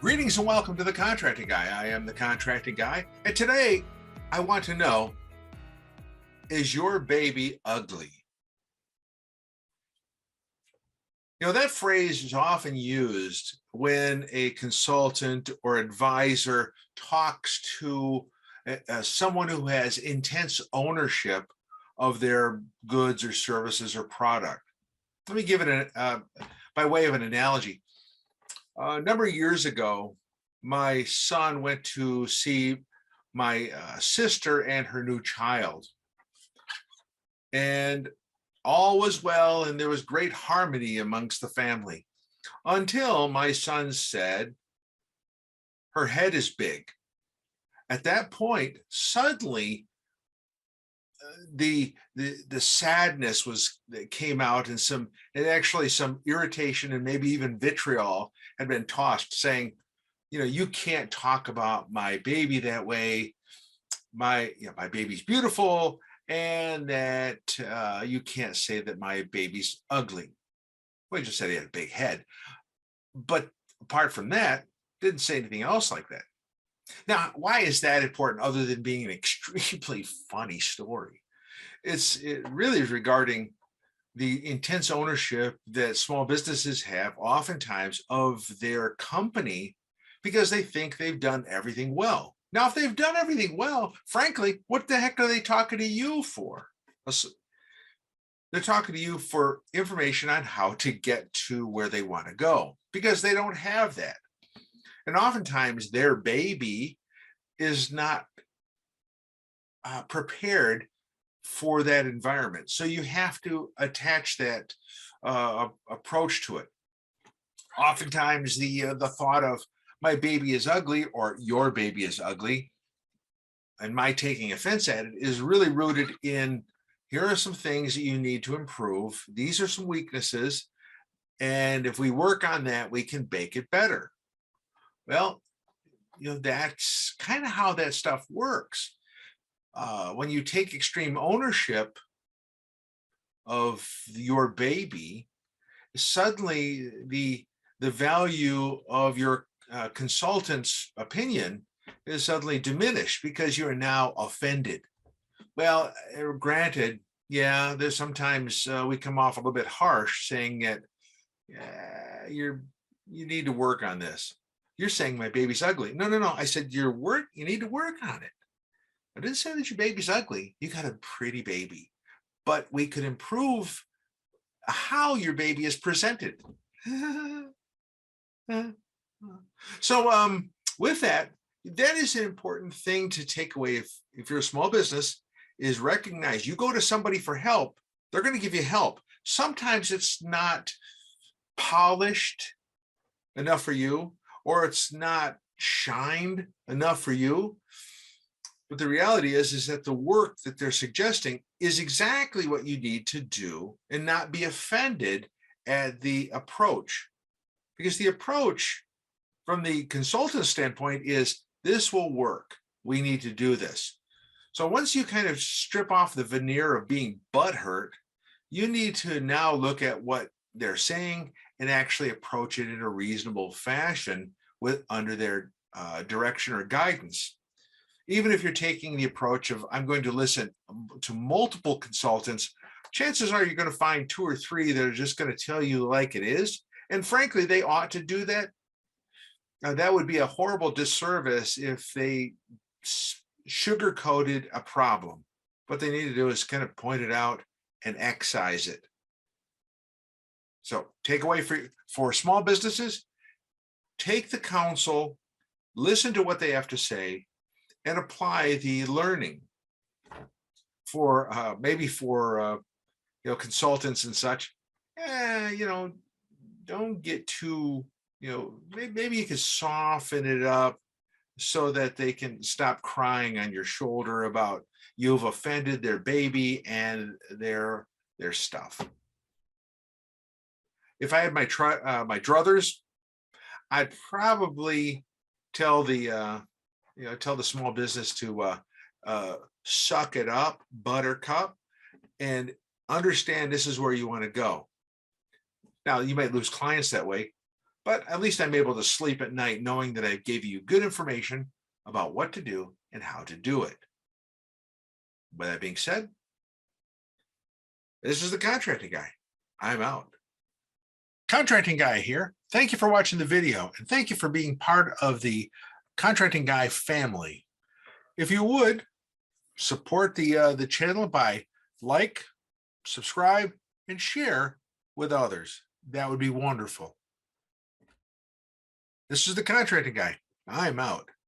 Greetings and welcome to The Contracting Guy. I am The Contracting Guy, and today I want to know, is your baby ugly? You know, that phrase is often used when a consultant or advisor talks to someone who has intense ownership of their goods or services or product. Let me give it by way of an analogy. A number of years ago, my son went to see my sister and her new child. And all was well, and there was great harmony amongst the family until my son said, "Her head is big." At that point, suddenly, the sadness that came out, and some irritation and maybe even vitriol had been tossed, saying, you can't talk about my baby that way. My baby's beautiful, and that you can't say that my baby's ugly. Well, he just said he had a big head, but apart from that, didn't say anything else like that. Now, why is that important other than being an extremely funny story? It really is regarding the intense ownership that small businesses have oftentimes of their company because they think they've done everything well. Now, if they've done everything well, frankly, what the heck are they talking to you for? They're talking to you for information on how to get to where they want to go because they don't have that. And oftentimes their baby is not prepared for that environment. So you have to attach that approach to it. Oftentimes the thought of my baby is ugly or your baby is ugly, and my taking offense at it, is really rooted in, here are some things that you need to improve. These are some weaknesses. And if we work on that, we can make it better. Well, that's kind of how that stuff works. When you take extreme ownership of your baby, suddenly the value of your consultant's opinion is suddenly diminished because you are now offended. Well, granted, there's sometimes we come off a little bit harsh, saying that you need to work on this. You're saying my baby's ugly. No. I said you need to work on it. I didn't say that your baby's ugly. You got a pretty baby, but we could improve how your baby is presented. So with that is an important thing to take away if you're a small business, is recognize you go to somebody for help, they're going to give you help. Sometimes it's not polished enough for you, or it's not shined enough for you. But the reality is that the work that they're suggesting is exactly what you need to do, and not be offended at the approach. Because the approach from the consultant standpoint is, this will work. We need to do this. So once you kind of strip off the veneer of being butthurt, you need to now look at what they're saying and actually approach it in a reasonable fashion under their direction or guidance. Even if you're taking the approach of, I'm going to listen to multiple consultants, chances are you're going to find 2 or 3 that are just going to tell you like it is. And frankly, they ought to do that. Now, that would be a horrible disservice if they sugar-coated a problem. What they need to do is kind of point it out and excise it. So takeaway for small businesses, take the counsel, listen to what they have to say, and apply the learning. For consultants and such, don't get too, maybe you can soften it up so that they can stop crying on your shoulder about you've offended their baby and their stuff. If I had my druthers, I'd probably tell the small business to suck it up, buttercup, and understand this is where you want to go. Now, you might lose clients that way, but at least I'm able to sleep at night knowing that I gave you good information about what to do and how to do it. With that being said, this is the Contracting Guy. I'm out. Contracting Guy here. Thank you for watching the video, and thank you for being part of the Contracting Guy family. If you would, support the channel by like, subscribe, and share with others. That would be wonderful. This is the Contracting Guy. I'm out.